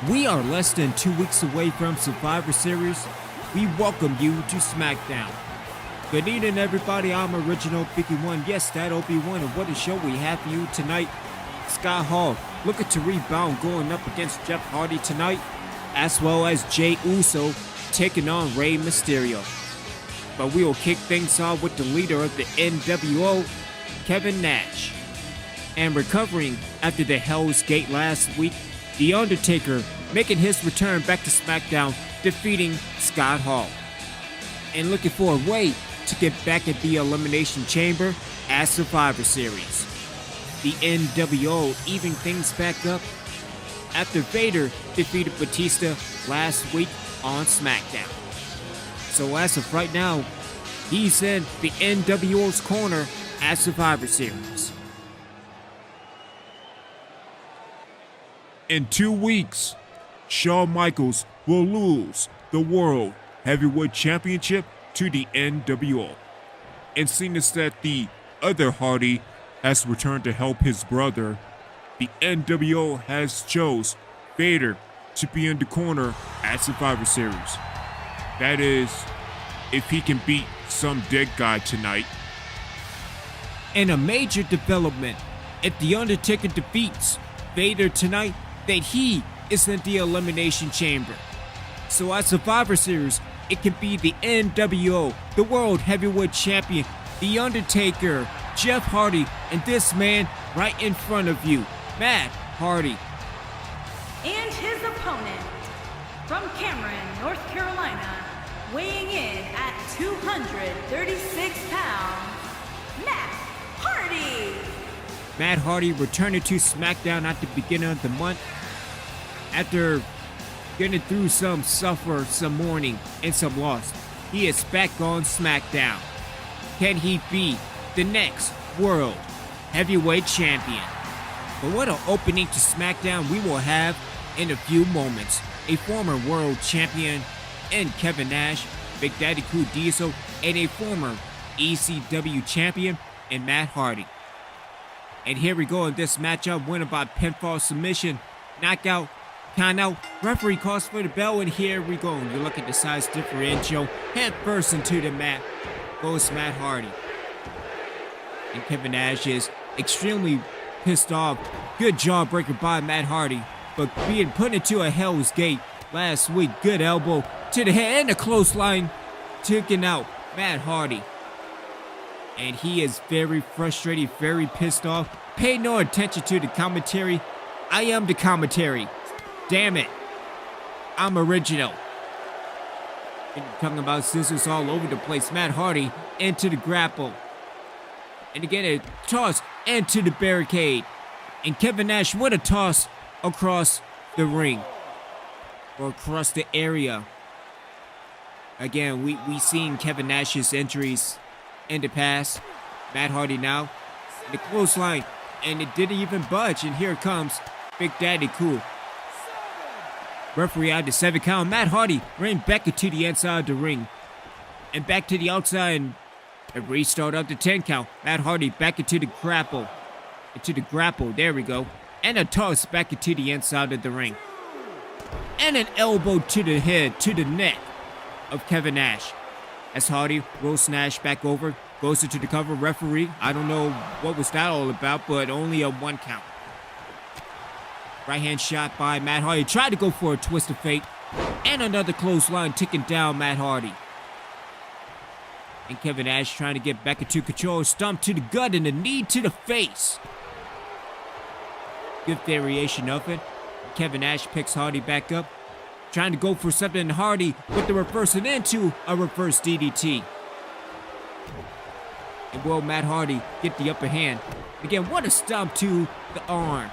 We are less than 2 weeks away from Survivor Series. We welcome you to Smackdown. Good evening, everybody. I'm Original Biggie One. Yes, that'll be one. And what a show we have for you tonight. Scott Hall looking to rebound, going up against Jeff Hardy tonight, as well as Jey Uso taking on Rey Mysterio. But we will kick things off with the leader of the N.W.o, Kevin Nash. And recovering after the Hell's Gate last week, The Undertaker making his return back to Smackdown, defeating Scott Hall. And looking for a way to get back at the Elimination Chamber at Survivor Series. The N.W.o even things back up after Vader defeated Batista last week on Smackdown. So as of right now, he's in the N.W.o's corner at Survivor Series. In 2 weeks, Shawn Michaels will lose the World Heavyweight Championship to the N.W.o. And seeing as that the other Hardy has returned to help his brother, the N.W.o has chose Vader to be in the corner at Survivor Series. That is, if he can beat some dead guy tonight. And a major development, if The Undertaker defeats Vader tonight, that he is in the Elimination Chamber. So at Survivor Series, it can be the N.W.o, the World Heavyweight Champion, The Undertaker, Jeff Hardy, and this man right in front of you, Matt Hardy. And his opponent, from Cameron, North Carolina, weighing in at 236 pounds, Matt Hardy. Matt Hardy returning to Smackdown at the beginning of the month after getting through some suffer, some mourning, and some loss. He is back on Smackdown. Can he be the next World Heavyweight Champion? But what an opening to Smackdown we will have in a few moments. A former World Champion in Kevin Nash, Big Daddy Cool Diesel, and a former ECW Champion in Matt Hardy. And here we go in this matchup, winner by pinfall submission, knockout, count out, referee calls for the bell, and here we go. You look at the size differential, head first into the mat, goes Matt Hardy. And Kevin Nash is extremely pissed off. Good jawbreaker by Matt Hardy, but being put into a Hell's Gate last week. Good elbow to the head and a clothesline, taking out Matt Hardy. And he is very frustrated, very pissed off. Pay no attention to the commentary. I am the commentary. Damn it. I'm original. And talking about scissors all over the place. Matt Hardy into the grapple. And again, a toss into the barricade. And Kevin Nash with a toss across the ring. Or across the area. Again, we seen Kevin Nash's injuries in the past. Matt Hardy now. The clothesline. And it didn't even budge. And here comes Big Daddy Cool. Referee out the 7 count. Matt Hardy ran back into the inside of the ring. And back to the outside. And a restart of the 10 count. Matt Hardy back into the grapple. There we go. And a toss back into the inside of the ring. And an elbow to the head, to the neck of Kevin Nash. As Hardy rolls Nash back over. Goes into the cover. Referee, I don't know what was that all about, but only a 1 count. Right hand shot by Matt Hardy. Tried to go for a twist of fate. And another clothesline ticking down Matt Hardy. And Kevin Nash trying to get back into control. Stomp to the gut and a knee to the face. Good variation of it. Kevin Nash picks Hardy back up. Trying to go for something, and Hardy with the reverse and into a reverse DDT. And will Matt Hardy get the upper hand? Again, what a stomp to the arm.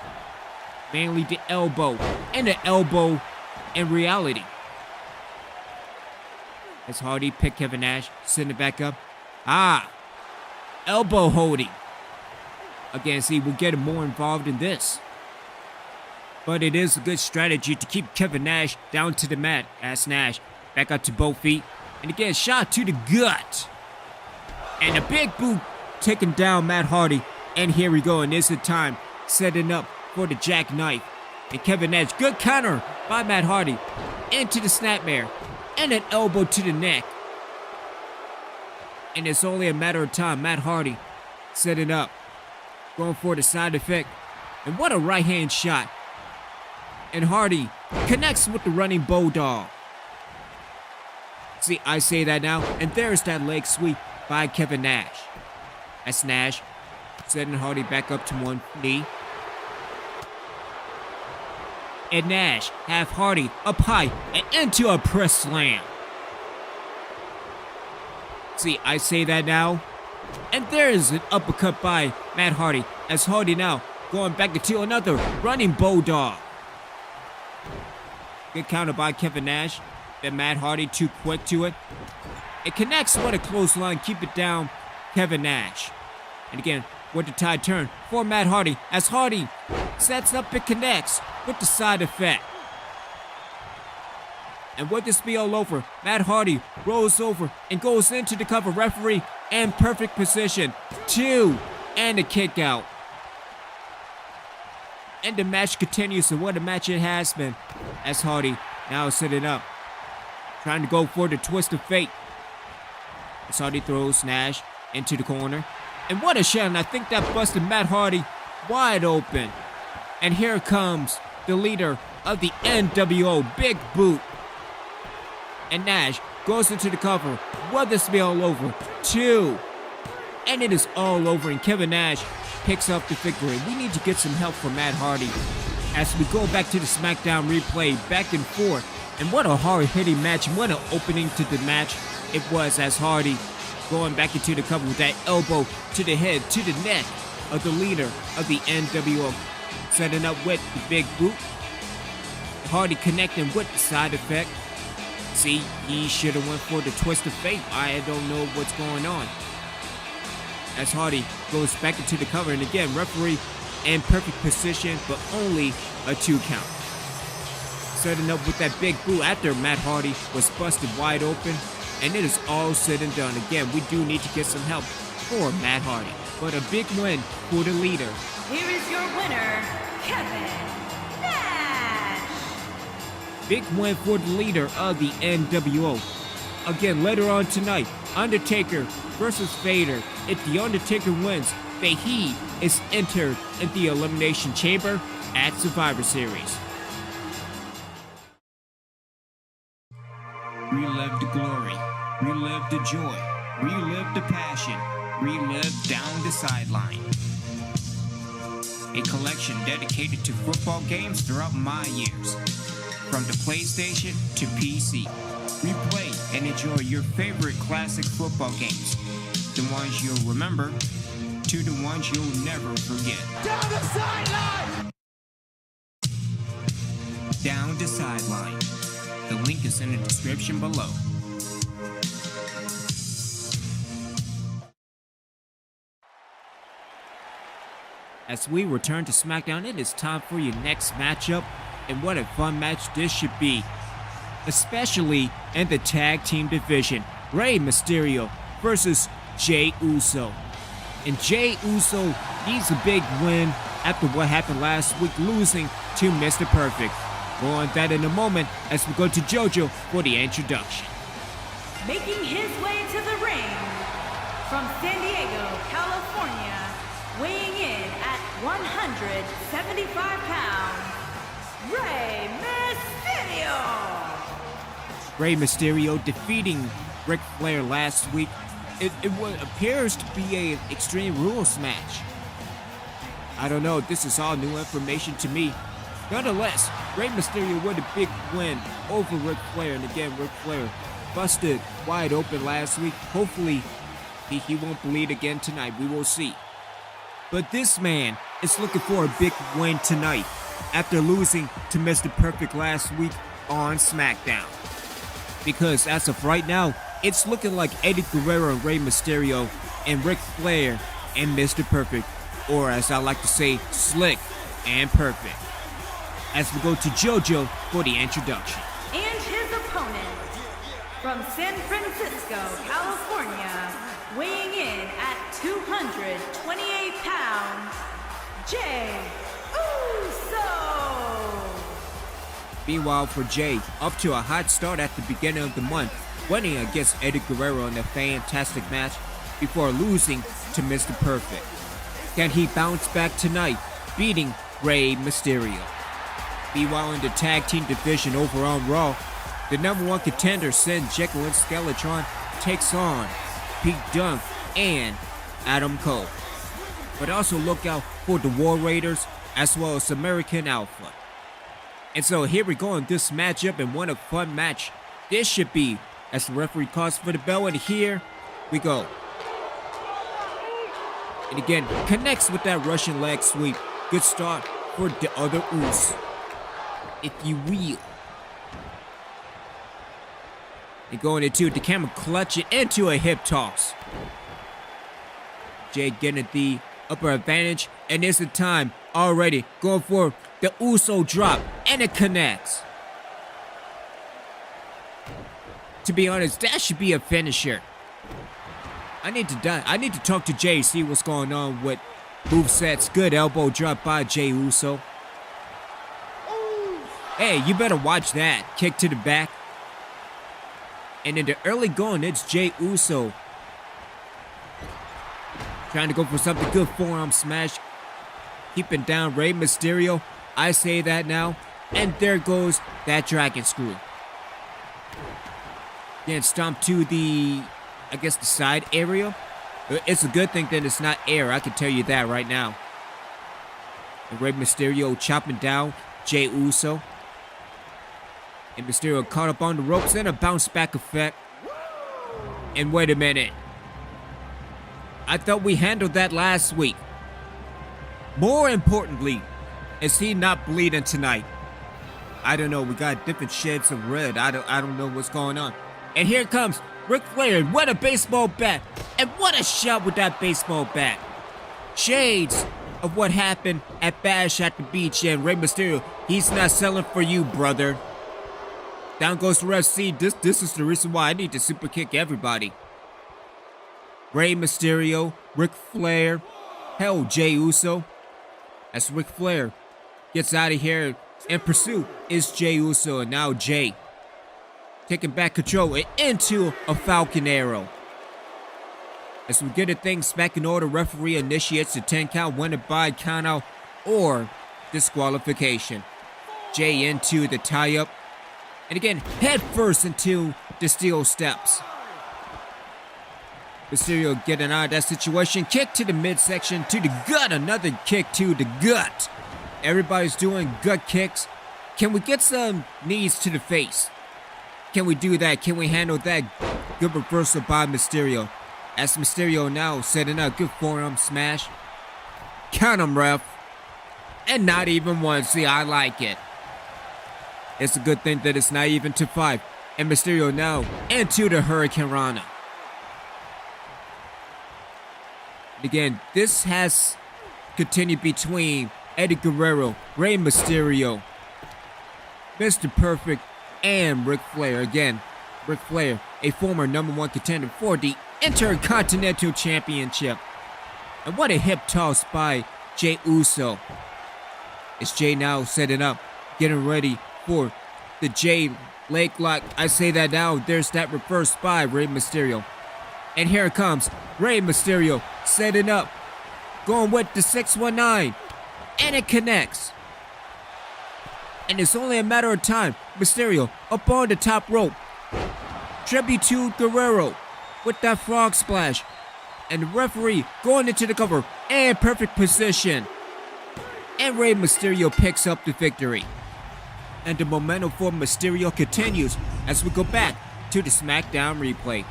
Mainly the elbow, and the elbow in reality. As Hardy picked Kevin Nash, send it back up. Elbow holding. Again, see, we'll get him more involved in this. But it is a good strategy to keep Kevin Nash down to the mat. As Nash back up to both feet. And again, shot to the gut. And a big boot taking down Matt Hardy. And here we go, and this is the time setting up for the jackknife. And Kevin Nash, good counter by Matt Hardy into the snapmare and an elbow to the neck. And it's only a matter of time. Matt Hardy setting up, going for the side effect. And what a right hand shot. And Hardy connects with the running bulldog. See, I say that now, and there's that leg sweep by Kevin Nash. That's Nash setting Hardy back up to one knee. And Nash have Hardy up high and into a press slam. See, I say that now, and there's an uppercut by Matt Hardy, as Hardy now going back into another running bulldog. Good counter by Kevin Nash. Then Matt Hardy too quick to it. It connects with a clothesline. Keep it down, Kevin Nash. And again, with the tide turn for Matt Hardy, as Hardy sets up and connects with the side effect. And with this be all over, Matt Hardy rolls over and goes into the cover. Referee in perfect position. 2, and a kick out. And the match continues, and what a match it has been, as Hardy now sitting up, trying to go for the twist of fate. As Hardy throws Nash into the corner. And what a shot, and I think that busted Matt Hardy wide open. And here comes the leader of the N.W.o, Big Boot. And Nash goes into the cover. Will this be all over? 2. And it is all over, and Kevin Nash picks up the victory. We need to get some help from Matt Hardy as we go back to the Smackdown replay, back and forth. And what a hard-hitting match, and what an opening to the match it was, as Hardy going back into the cover with that elbow to the head, to the neck of the leader of the N.W.o. Setting up with the Big Boot. Hardy connecting with the side effect. See, he should have went for the twist of fate. I don't know what's going on. As Hardy goes back into the cover, and again, referee in perfect position, but only a 2 count. Setting up with that Big Boot after Matt Hardy was busted wide open, and it is all said and done. Again, we do need to get some help for Matt Hardy, but a big win for the leader. Here is your winner, Kevin Nash. Big win for the leader of the N.W.o. Again, later on tonight, Undertaker versus Vader. If the Undertaker wins, then he is entered in the Elimination Chamber at Survivor Series. Relive the glory, relive the joy, relive the passion, relive down the sideline. A collection dedicated to football games throughout my years. From the PlayStation to PC. Replay and enjoy your favorite classic football games. The ones you'll remember to the ones you'll never forget. Down the sideline! Down the sideline. The link is in the description below. As we return to Smackdown, it is time for your next matchup, and what a fun match this should be. Especially in the tag team division. Rey Mysterio versus Jey Uso. And Jey Uso needs a big win after what happened last week, losing to Mr. Perfect. More on that in a moment as we go to JoJo for the introduction. Making his way to the ring from San Diego, California, weighing in at 175 pounds, Rey Mysterio. Rey Mysterio defeating Ric Flair last week. It appears to be an Extreme Rules match. I don't know, this is all new information to me. Nonetheless, Rey Mysterio with a big win over Ric Flair. And again, Ric Flair busted wide open last week. Hopefully, he won't bleed again tonight. We will see. But this man is looking for a big win tonight after losing to Mr. Perfect last week on SmackDown. Because as of right now, it's looking like Eddie Guerrero and Rey Mysterio and Ric Flair and Mr. Perfect. Or as I like to say, Slick and Perfect. As we go to JoJo for the introduction. And his opponent from San Francisco, California, weighing in at 228 pounds, Jey Uso. Meanwhile, for Jey, up to a hot start at the beginning of the month, winning against Eddie Guerrero in a fantastic match before losing to Mr. Perfect. Can he bounce back tonight, beating Rey Mysterio? Meanwhile, in the tag team division over on Raw, the #1 contender, Sin, Jekyll, and Skeletron, takes on Pete Dunne and Adam Cole. But also look out for the War Raiders as well as American Alpha. And so here we go in this matchup, and what a fun match this should be as the referee calls for the bell, and here we go. And again, connects with that Russian leg sweep. Good start for the other Uso, if you will. And going into the camera, clutch it into a hip toss. Jey getting the upper advantage, and it's the time already going for the Uso drop, and it connects. To be honest, that should be a finisher. I need to talk to Jey, see what's going on with movesets. Good elbow drop by Jey Uso. Hey, you better watch that. Kick to the back. And in the early going, it's Jey Uso trying to go for something good. Forearm smash. Keeping down Rey Mysterio. I say that now. And there goes that dragon screw. Then stomp to the, I guess, the side area. It's a good thing that it's not air. I can tell you that right now. And Rey Mysterio chopping down Jey Uso. And Mysterio caught up on the ropes, and a bounce back effect. And wait a minute. I thought we handled that last week. More importantly, is he not bleeding tonight? I don't know. We got different shades of red. I don't know what's going on. And here comes Ric Flair. What a baseball bat. And what a shot with that baseball bat. Shades of what happened at Bash at the Beach. And Rey Mysterio, he's not selling for you, brother. Down goes the ref. See, this is the reason why I need to super kick everybody. Rey Mysterio, Ric Flair, hell, Jey Uso. As Ric Flair gets out of here, in pursuit is Jey Uso, and now Jey taking back control into a Falcon Arrow. As we get the things back in order, referee initiates the 10 count, win it by countout or disqualification. Jey into the tie-up. And again, head first into the steel steps. Mysterio getting out of that situation. Kick to the midsection, to the gut. Another kick to the gut. Everybody's doing gut kicks. Can we get some knees to the face? Can we do that? Can we handle that? Good reversal by Mysterio. As Mysterio now setting up. Good forearm smash. Count him, ref. And not even one. See, I like it. It's a good thing that it's not even to 5. And Mysterio now into the Hurricane Rana. Again, this has continued between Eddie Guerrero, Rey Mysterio, Mr. Perfect, and Ric Flair. Again, Ric Flair, a former #1 contender for the Intercontinental Championship. And what a hip toss by Jey Uso. It's Jey now setting up, getting ready for the Jey leg lock. I say that now. There's that reverse by Rey Mysterio. And here it comes. Rey Mysterio setting up. Going with the 619. And it connects. And it's only a matter of time. Mysterio up on the top rope. Tribute to Guerrero with that frog splash. And the referee going into the cover. And perfect position. And Rey Mysterio picks up the victory. And the momentum for Mysterio continues as we go back to the Smackdown replay.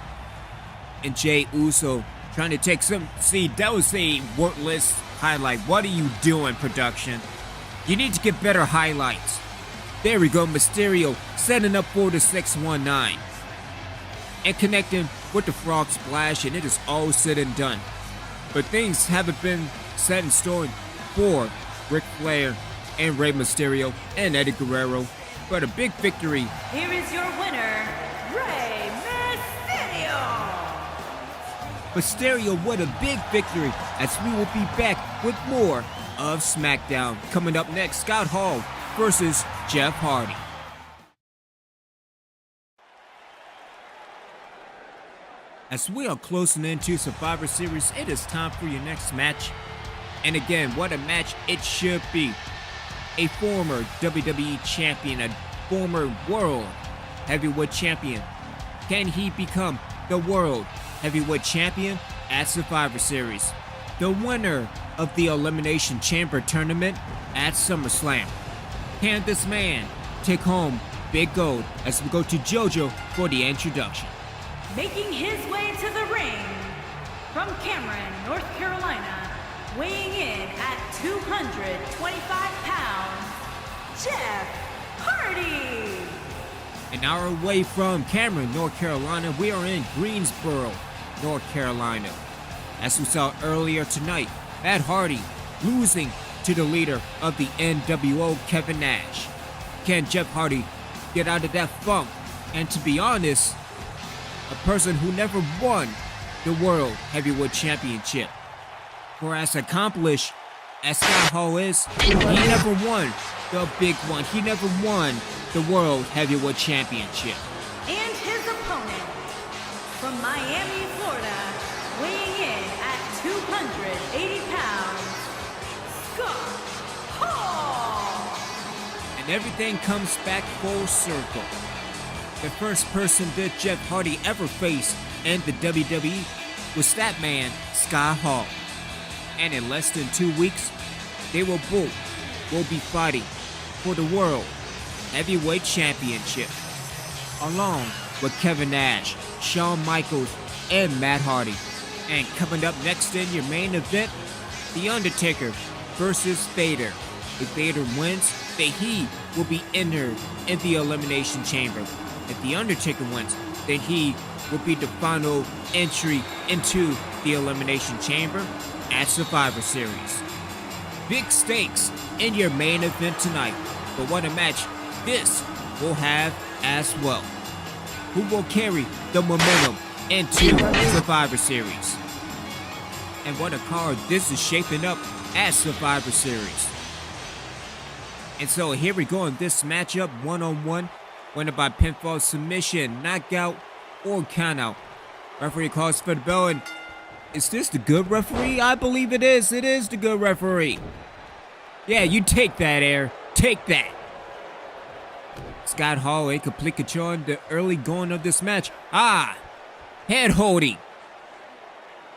And Jey Uso trying to take some... See, that was a worthless highlight. What are you doing, production? You need to get better highlights. There we go, Mysterio setting up for the 619. And connecting with the frog splash, and it is all said and done. But things haven't been set in stone for Ric Flair and Rey Mysterio and Eddie Guerrero. But a big victory. Here is your winner, Rey Mysterio. Mysterio, what a big victory, as we will be back with more of SmackDown. Coming up next, Scott Hall versus Jeff Hardy. As we are closing into Survivor Series, it is time for your next match. And again, what a match it should be. A former WWE champion, a former World Heavyweight Champion. Can he become the World Heavyweight Champion at Survivor Series? The winner of the Elimination Chamber tournament at SummerSlam. Can this man take home big gold as we go to JoJo for the introduction? Making his way to the ring from Cameron, North Carolina, weighing in at 225 pounds, Jeff Hardy. An hour away from Cameron, North Carolina, we are in Greensboro, North Carolina. As we saw earlier tonight, Matt Hardy losing to the leader of the N.W.o, Kevin Nash. Can Jeff Hardy get out of that funk? And to be honest, a person who never won the World Heavyweight Championship. For as accomplished as Scott Hall is, he never won the big one. He never won the World Heavyweight Championship. And his opponent from Miami, Florida, weighing in at 280 pounds, Scott Hall. And everything comes back full circle. The first person that Jeff Hardy ever faced in the WWE was that man, Scott Hall. And in less than 2 weeks, they will both be fighting for the World Heavyweight Championship, along with Kevin Nash, Shawn Michaels, and Matt Hardy. And coming up next in your main event, The Undertaker versus Vader. If Vader wins, then he will be entered in the Elimination Chamber. If The Undertaker wins, then he will be the final entry into the Elimination Chamber at Survivor Series. Big stakes in your main event tonight, but what a match this will have as well. Who will carry the momentum into Survivor Series? And what a card this is shaping up at Survivor Series. And so here we go in this matchup, one-on-one, winner by pinfall, submission, knockout, or countout. Referee calls for the bell, and is this the good referee? I believe it is. It is the good referee. Yeah, you take that, Air. Take that. Scott Hall in complete control in the early going of this match. Head holding.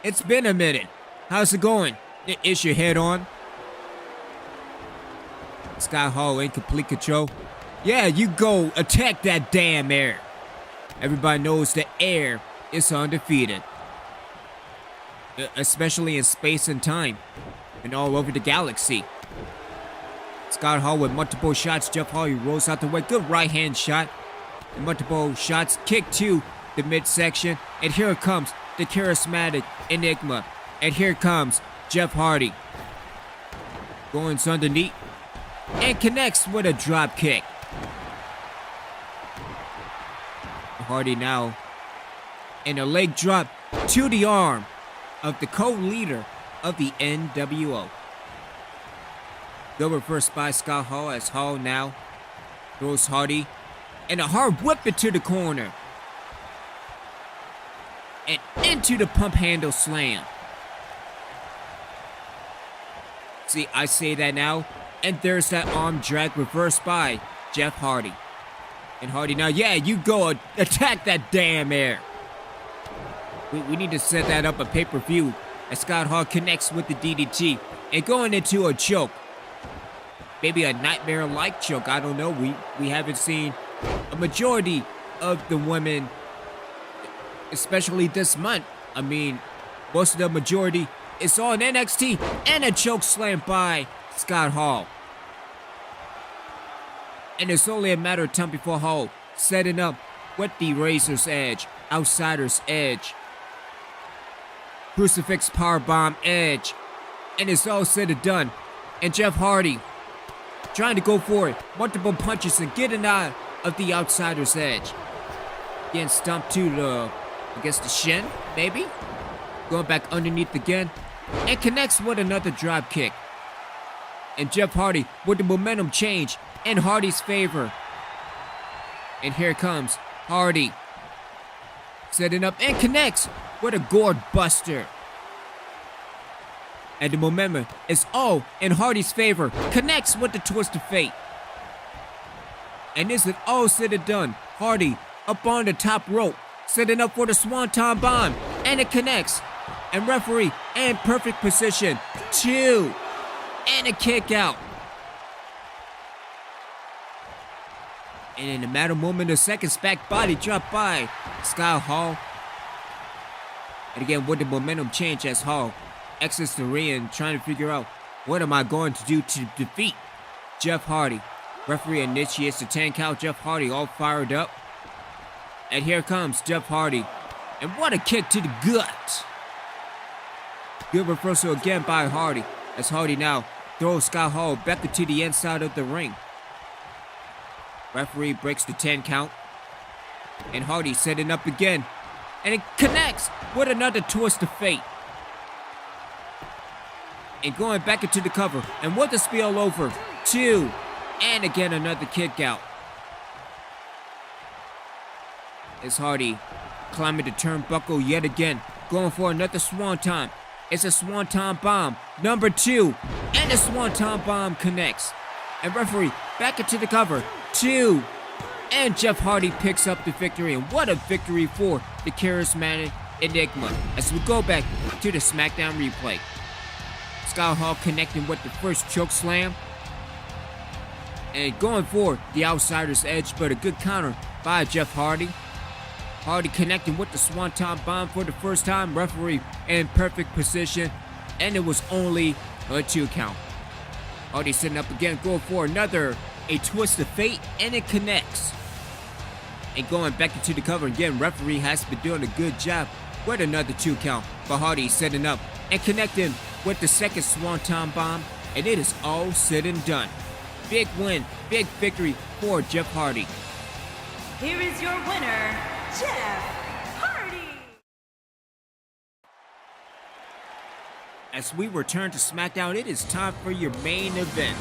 It's been a minute. How's it going? Is your head on? Scott Hall in complete control. Yeah, you go attack that damn Air. Everybody knows the Air is undefeated. Especially in space and time. And all over the galaxy. Scott Hall with multiple shots. Jeff Hardy rolls out the way. Good right hand shot. And multiple shots. Kick to the midsection. And here it comes. The charismatic Enigma. And here comes Jeff Hardy. Going underneath. And connects with a drop kick. Hardy now in a leg drop to the arm of the co-leader of the N.W.o. Good reverse by Scott Hall as Hall now throws Hardy and a hard whip it to the corner. And into the pump handle slam. See, I say that now, and there's that arm drag reversed by Jeff Hardy. And Hardy now, yeah, you go attack that damn Air. We need to set that up a pay-per-view as Scott Hall connects with the DDT and going into a choke. Maybe a nightmare-like choke, I don't know. We haven't seen a majority of the women, especially this month. I mean, most of the majority is on NXT, and a choke slam by Scott Hall. And it's only a matter of time before Hall setting up with the Razor's Edge, Outsider's Edge, Crucifix Powerbomb Edge, and it's all said and done. And Jeff Hardy trying to go for it, multiple punches and getting out of the Outsider's Edge. Getting stumped to the, I guess the shin, maybe? Going back underneath again, and connects with another drop kick. And Jeff Hardy with the momentum change in Hardy's favor. And here comes Hardy. setting up and connects with a gourd buster. And the momentum is all in Hardy's favor. Connects with the twist of fate. And this is all said and done. Hardy up on the top rope, setting up for the Swanton Bomb. And it connects. And referee in perfect position. 2. And a kick out. And in a matter of moment of seconds, back body drop by Scott Hall. And again, with the momentum change as Hall exits the ring, trying to figure out what am I going to do to defeat Jeff Hardy. Referee initiates the 10 count. Jeff Hardy all fired up. And here comes Jeff Hardy. And what a kick to the gut. Good reversal again by Hardy, as Hardy now throws Scott Hall back into the inside of the ring. Referee breaks the 10 count. And Hardy setting up again. And it connects with another twist of fate. And going back into the cover. And with the spill over. 2. And again another kick out. As Hardy climbing the turnbuckle yet again. Going for another swanton. It's a swanton bomb. Number 2. And the swanton bomb connects. And referee back into the cover. 2. And Jeff Hardy picks up the victory. And what a victory for the charismatic Enigma. As we go back to the Smackdown replay. Scott Hall connecting with the first choke slam. And going for the outsider's edge, but a good counter by Jeff Hardy. Hardy connecting with the Swanton Bomb for the first time. Referee in perfect position. And it was only a 2 count. Hardy setting up again, going for another, a twist of fate, and it connects. And going back into the cover again, referee has been doing a good job with another 2 count. But Hardy setting up and connecting with the second Swanton Bomb, and it is all said and done. Big win, big victory for Jeff Hardy. Here is your winner, Jeff Hardy. As we return to SmackDown, it is time for your main event.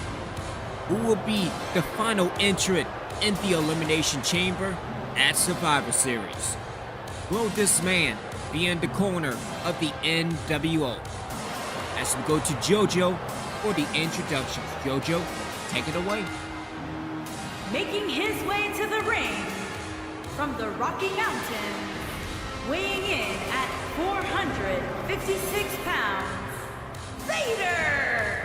Who will be the final entrant in the Elimination Chamber at Survivor Series? Will this man be in the corner of the N.W.o? As we go to JoJo for the introductions. JoJo, take it away. Making his way to the ring from the Rocky Mountains, weighing in at 456 pounds, Vader!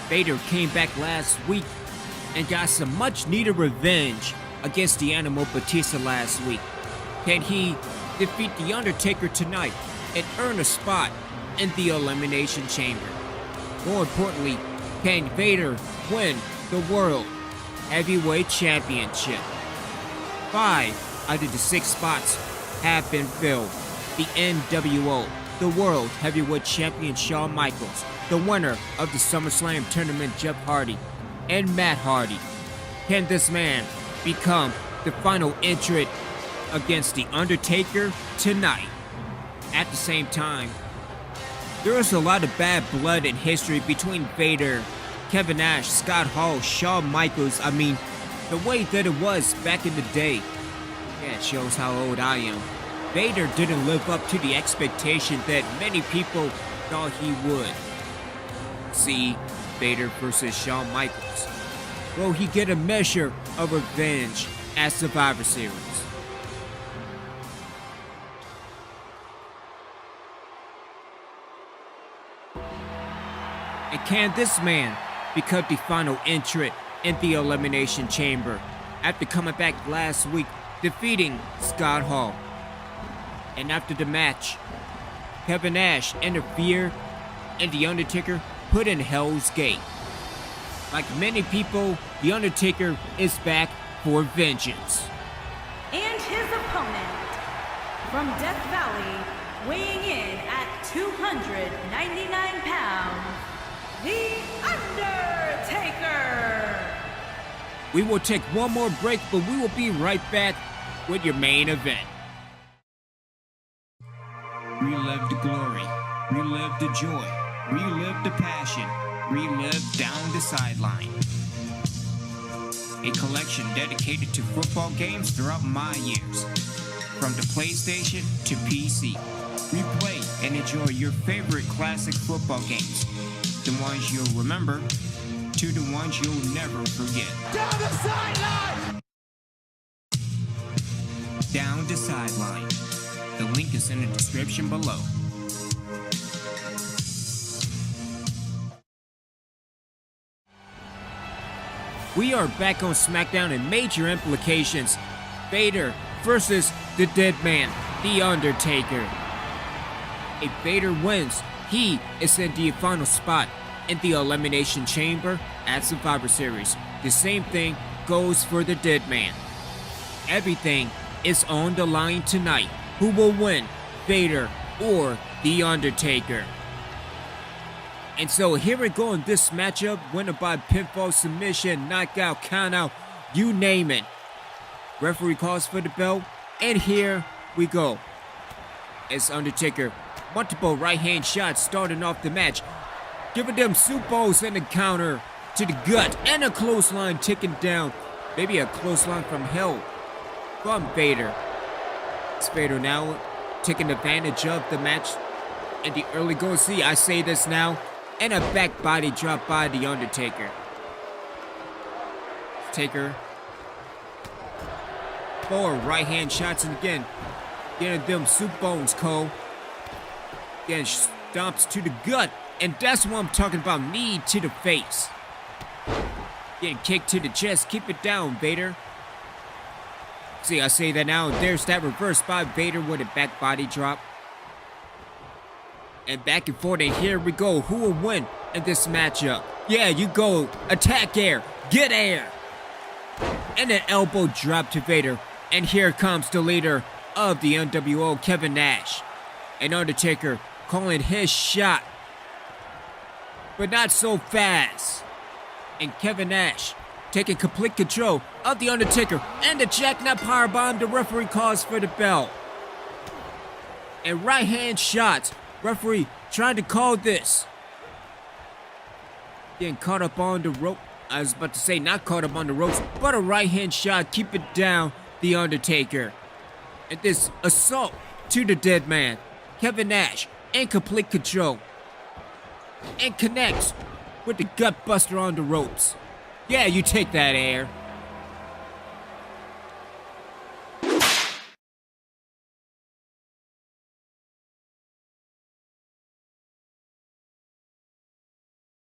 Vader came back last week and got some much-needed revenge against the Animal Batista last week. Can he defeat The Undertaker tonight and earn a spot in the Elimination Chamber? More importantly, can Vader win the World Heavyweight Championship? 5 out of the 6 spots have been filled. The N.W.o, the World Heavyweight Champion Shawn Michaels, the winner of the SummerSlam tournament Jeff Hardy, and Matt Hardy. Can this man become the final entrant against The Undertaker tonight? At the same time, there is a lot of bad blood in history between Vader, Kevin Nash, Scott Hall, Shawn Michaels. I mean, the way that it was back in the day. Yeah, it shows how old I am. Vader didn't live up to the expectation that many people thought he would. See, Vader versus Shawn Michaels. Will he get a measure of revenge at Survivor Series? And can this man become the final entrant in the Elimination Chamber after coming back last week, defeating Scott Hall? And after the match, Kevin Nash interfered and The Undertaker put in Hell's Gate. Like many people, The Undertaker is back for vengeance. And his opponent, from Death Valley, weighing in at 299 pounds, The Undertaker! We will take one more break, but we will be right back with your main event. Relive the glory, relive the joy, relive the passion, relive down the sideline. A collection dedicated to football games throughout my years. from the PlayStation to PC. Replay and enjoy your favorite classic football games. The ones you'll remember to the ones you'll never forget. Down the sideline! Down the sideline. The link is in the description below. We are back on Smackdown and major implications. Vader versus the dead man, The Undertaker. If Vader wins, he is in the final spot in the Elimination Chamber at Survivor Series. The same thing goes for the dead man. Everything is on the line tonight. Who will win, Vader or The Undertaker? And so here we go in this matchup, winner by pinfall, submission, knockout, countout, you name it. Referee calls for the bell, and here we go. As Undertaker, multiple right-hand shots starting off the match, giving them supos and a counter to the gut, and a clothesline ticking down. Maybe a clothesline from hell from Vader. It's Vader now taking advantage of the match in the early going. See, I say this now. And a back body drop by The Undertaker. Taker. 4 right-hand shots, and again, getting them soup bones, Cole. Again, stomps to the gut, and that's what I'm talking about, knee to the face. Getting kicked to the chest, keep it down, Vader. See, I say that now, there's that reverse by Vader with a back body drop. And back and forth, and here we go. Who will win in this matchup? Yeah, you go. Attack air. Get air. And an elbow drop to Vader. And here comes the leader of the N.W.o, Kevin Nash. And Undertaker calling his shot. But not so fast. And Kevin Nash taking complete control of the Undertaker. And the jackknife powerbomb. The referee calls for the bell. And right hand shots. Referee trying to call this. Getting caught up on the rope. I was about to say not caught up on the ropes, but a right hand shot. Keep it down, The Undertaker. And this assault to the dead man. Kevin Nash in complete control. And connects with the gut buster on the ropes. Yeah, you take that, air.